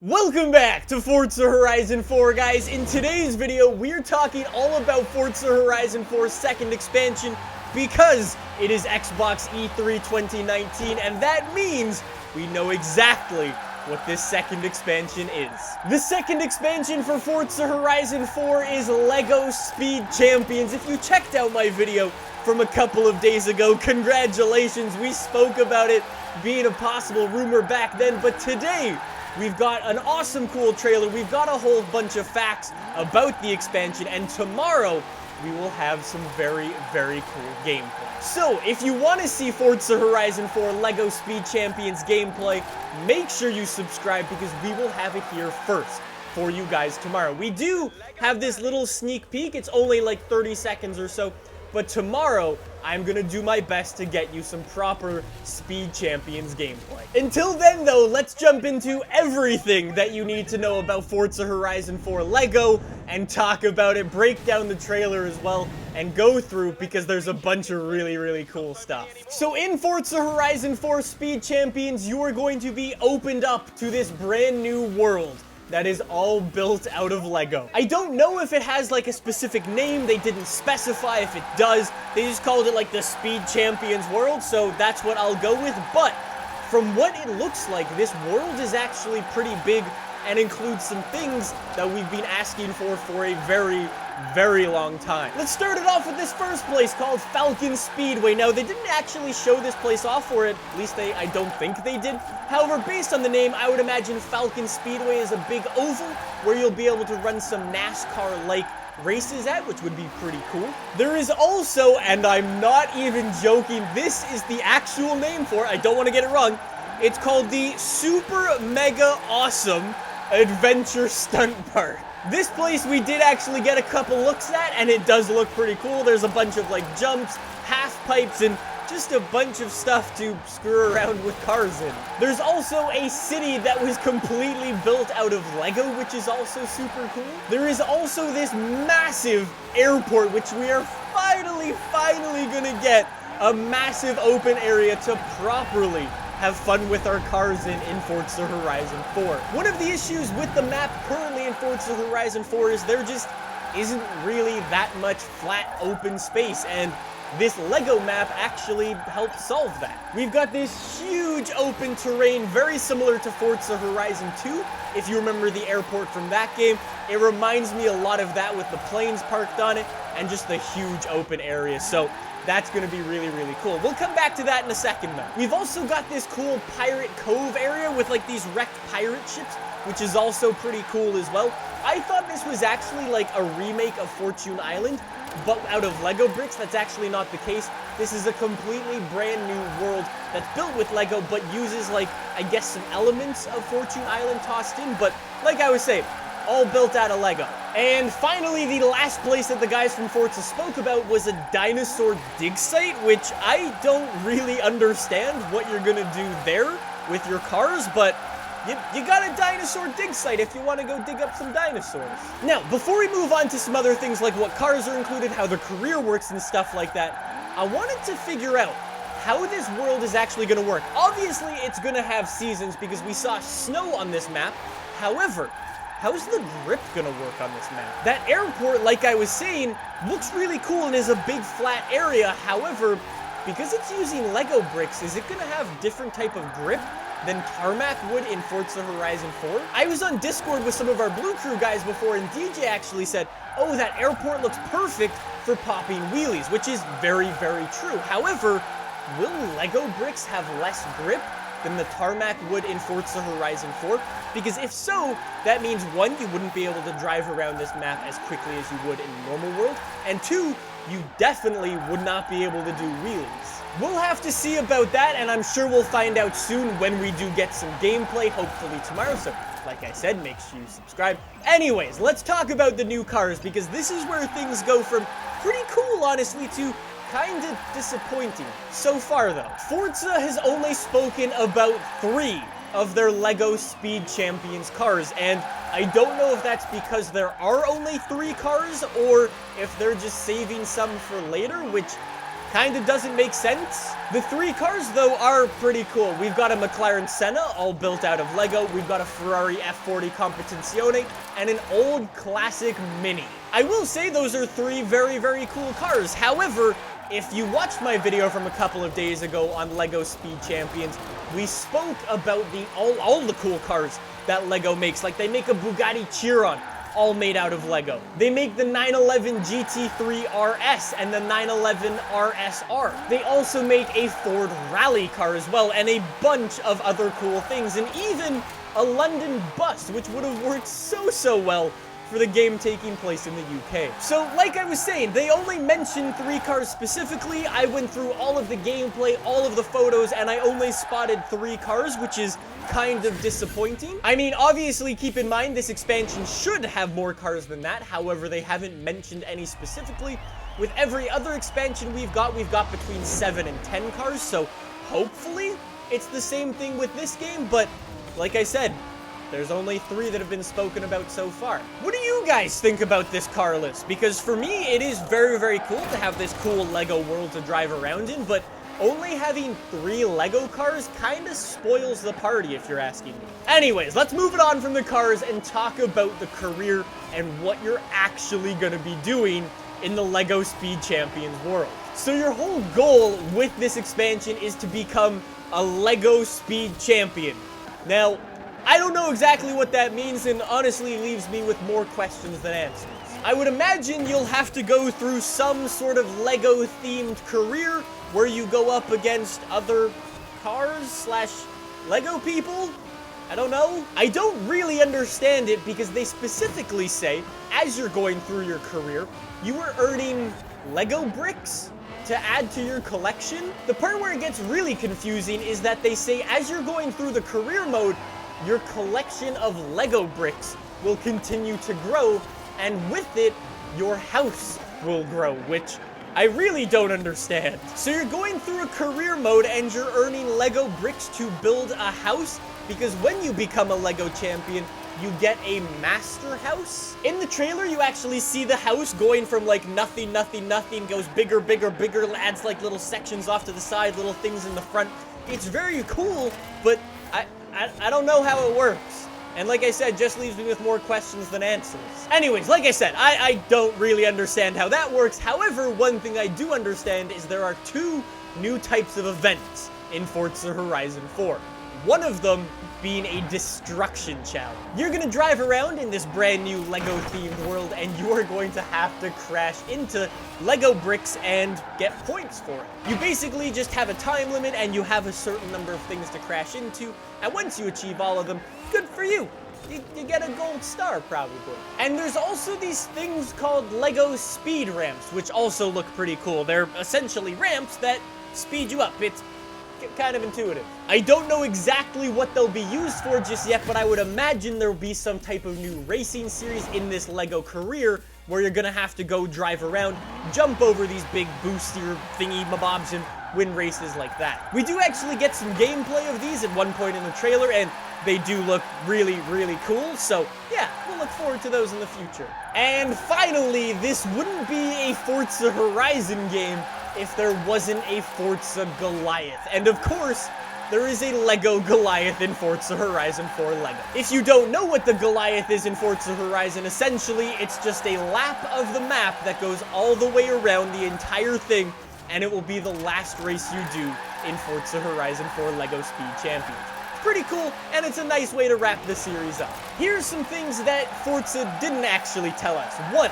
Welcome back to Forza Horizon 4, guys. In today's video, we're talking all about Forza Horizon 4's second expansion because it is Xbox E3 2019, and that means we know exactly what this second expansion is. The second expansion for Forza Horizon 4 is LEGO Speed Champions. If you checked out my video from a couple of days ago, congratulations, we spoke about it being a possible rumor back then, but today, we've got an awesome, cool trailer. We've got a whole bunch of facts about the expansion, and tomorrow we will have some very, very cool gameplay. So, if you want to see Forza Horizon 4 LEGO Speed Champions gameplay, make sure you subscribe because we will have it here first for you guys tomorrow. We do have this little sneak peek. It's only like 30 seconds or so. But tomorrow, I'm gonna do my best to get you some proper Speed Champions gameplay. Until then, though, let's jump into everything that you need to know about Forza Horizon 4 LEGO and talk about it, break down the trailer as well, and go through because there's a bunch of really, really cool stuff. So in Forza Horizon 4 Speed Champions, you are going to be opened up to this brand new world that is all built out of LEGO. I don't know if it has like a specific name. They didn't specify. If it does, they just called it like the Speed Champions world, so that's what I'll go with. But from what it looks like, this world is actually pretty big and includes some things that we've been asking for a very, very long time. Let's start it off with this first place called Falcon Speedway. Now, they didn't actually show this place off, or at least I don't think they did. However, based on the name, I would imagine Falcon Speedway is a big oval where you'll be able to run some NASCAR-like races at, which would be pretty cool. There is also, and I'm not even joking, this is the actual name for it, I don't want to get it wrong, it's called the Super Mega Awesome Adventure Stunt Park. This place we did actually get a couple looks at, and it does look pretty cool. There's a bunch of like jumps, half pipes, and just a bunch of stuff to screw around with cars in. There's also a city that was completely built out of LEGO, which is also super cool. There is also this massive airport, which we are finally gonna get a massive open area to properly have fun with our cars in Forza Horizon 4. One of the issues with the map currently in Forza Horizon 4 is there just isn't really that much flat open space, and this LEGO map actually helps solve that. We've got this huge open terrain, very similar to Forza Horizon 2. If you remember the airport from that game, it reminds me a lot of that with the planes parked on it and just the huge open area. So that's going to be really, really cool. We'll come back to that in a second, though. We've also got this cool Pirate Cove area with like these wrecked pirate ships, which is also pretty cool as well. I thought this was actually like a remake of Fortune Island, but out of LEGO bricks. That's actually not the case. This is a completely brand new world that's built with LEGO, but uses like, I guess, some elements of Fortune Island tossed in, but like I was saying, all built out of LEGO. And finally, the last place that the guys from Forza spoke about was a Dinosaur Dig Site, which I don't really understand what you're gonna do there with your cars, but you got a Dinosaur Dig Site if you want to go dig up some dinosaurs. Now, before we move on to some other things like what cars are included, how the career works and stuff like that, I wanted to figure out how this world is actually going to work. Obviously, it's going to have seasons because we saw snow on this map. However, how's the grip gonna work on this map? That airport, like I was saying, looks really cool and is a big flat area. However, because it's using LEGO bricks, is it gonna have different type of grip than tarmac would in Forza Horizon 4? I was on Discord with some of our Blue Crew guys before, and DJ actually said, oh, that airport looks perfect for popping wheelies, which is very, very true. However, will LEGO bricks have less grip than the tarmac would in Forza Horizon 4? Because if so, that means one, you wouldn't be able to drive around this map as quickly as you would in the normal world, and two, you definitely would not be able to do wheelies. We'll have to see about that, and I'm sure we'll find out soon when we do get some gameplay, hopefully tomorrow, so like I said, make sure you subscribe. Anyways, let's talk about the new cars, because this is where things go from pretty cool, honestly, to kinda disappointing. So far though, Forza has only spoken about 3 of their LEGO Speed Champions cars, and I don't know if that's because there are only 3 cars or if they're just saving some for later, which Kinda doesn't make sense. The 3 cars, though, are pretty cool. We've got a McLaren Senna, all built out of Lego. We've got a Ferrari F40 Competizione, and an old classic Mini. I will say those are 3 very, very cool cars. However, if you watched my video from a couple of days ago on Lego Speed Champions, we spoke about all the cool cars that Lego makes. Like, they make a Bugatti Chiron, all made out of Lego. They make the 911 GT3 RS and the 911 RSR. They also make a Ford rally car as well, and a bunch of other cool things, and even a London bus, which would have worked so well for the game taking place in the UK. So, like I was saying, they only mentioned 3 cars specifically. I went through all of the gameplay, all of the photos, and I only spotted 3 cars, which is kind of disappointing. I mean, obviously, keep in mind, this expansion should have more cars than that. However, they haven't mentioned any specifically. With every other expansion we've got between 7 and 10 cars, so hopefully it's the same thing with this game, but like I said, there's only 3 that have been spoken about so far. What do you guys think about this car list? Because for me, it is very, very cool to have this cool Lego world to drive around in, but only having 3 Lego cars kind of spoils the party, if you're asking me. Anyways, let's move it on from the cars and talk about the career and what you're actually going to be doing in the Lego Speed Champions world. So your whole goal with this expansion is to become a Lego Speed Champion. Now, I don't know exactly what that means, and honestly leaves me with more questions than answers. I would imagine you'll have to go through some sort of Lego-themed career where you go up against other cars / Lego people? I don't know. I don't really understand it because they specifically say, as you're going through your career, you are earning Lego bricks to add to your collection. The part where it gets really confusing is that they say as you're going through the career mode, your collection of Lego bricks will continue to grow, and with it, your house will grow, which I really don't understand. So you're going through a career mode and you're earning Lego bricks to build a house, because when you become a Lego champion, you get a master house. In the trailer, you actually see the house going from like nothing, goes bigger, adds like little sections off to the side, little things in the front. It's very cool, but I don't know how it works. And like I said, just leaves me with more questions than answers. Anyways, like I said, I don't really understand how that works. However, one thing I do understand is there are 2 new types of events in Forza Horizon 4. One of them being a destruction challenge. You're gonna drive around in this brand new Lego-themed world, and you are going to have to crash into Lego bricks and get points for it. You basically just have a time limit, and you have a certain number of things to crash into, and once you achieve all of them, good for you. You get a gold star, probably. And there's also these things called Lego speed ramps, which also look pretty cool. They're essentially ramps that speed you up. It's kind of intuitive. I don't know exactly what they'll be used for just yet, but I would imagine there'll be some type of new racing series in this Lego career where you're gonna have to go drive around, jump over these big booster thingy-mabobs, and win races like that. We do actually get some gameplay of these at one point in the trailer, and they do look really, really cool, so yeah, we'll look forward to those in the future. And finally, this wouldn't be a Forza Horizon game if there wasn't a Forza Goliath. And of course, there is a Lego Goliath in Forza Horizon 4 Lego. If you don't know what the Goliath is in Forza Horizon, essentially it's just a lap of the map that goes all the way around the entire thing, and it will be the last race you do in Forza Horizon 4 Lego Speed Champions. It's pretty cool, and it's a nice way to wrap the series up. Here's some things that Forza didn't actually tell us. 1,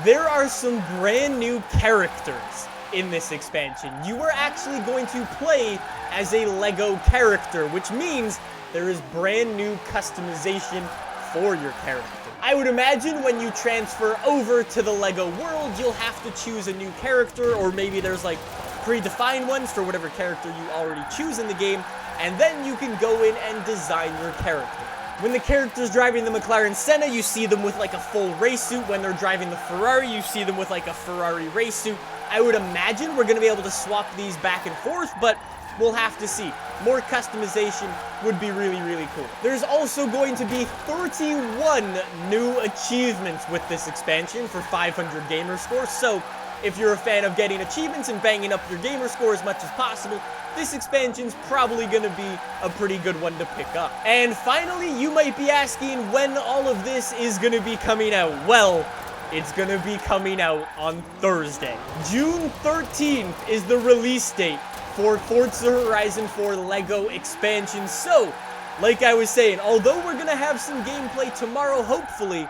there are some brand new characters in this expansion. You are actually going to play as a Lego character, which means there is brand new customization for your character. I would imagine when you transfer over to the Lego world, you'll have to choose a new character, or maybe there's like predefined ones for whatever character you already choose in the game, and then you can go in and design your character. When the character's driving the McLaren Senna, you see them with like a full race suit. When they're driving the Ferrari, you see them with like a Ferrari race suit. I would imagine we're going to be able to swap these back and forth, but we'll have to see. More customization would be really, really cool. There's also going to be 31 new achievements with this expansion for 500 gamer scores, so if you're a fan of getting achievements and banging up your gamer score as much as possible, this expansion's probably gonna be a pretty good one to pick up. And finally, you might be asking when all of this is gonna be coming out. Well, it's gonna be coming out on Thursday. June 13th is the release date for Forza Horizon 4 LEGO expansion. So, like I was saying, although we're gonna have some gameplay tomorrow, hopefully,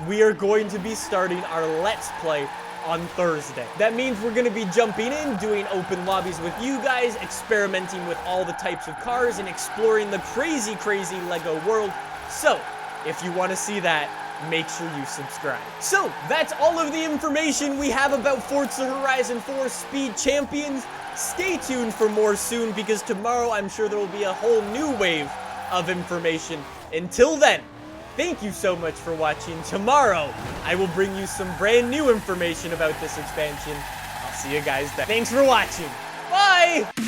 we are going to be starting our Let's Play on Thursday. That means we're going to be jumping in, doing open lobbies with you guys, experimenting with all the types of cars, and exploring the crazy, crazy LEGO world. So, if you want to see that, make sure you subscribe. So, that's all of the information we have about Forza Horizon 4 Speed Champions. Stay tuned for more soon, because tomorrow I'm sure there will be a whole new wave of information. Until then, thank you so much for watching. Tomorrow, I will bring you some brand new information about this expansion. I'll see you guys then. Thanks for watching. Bye!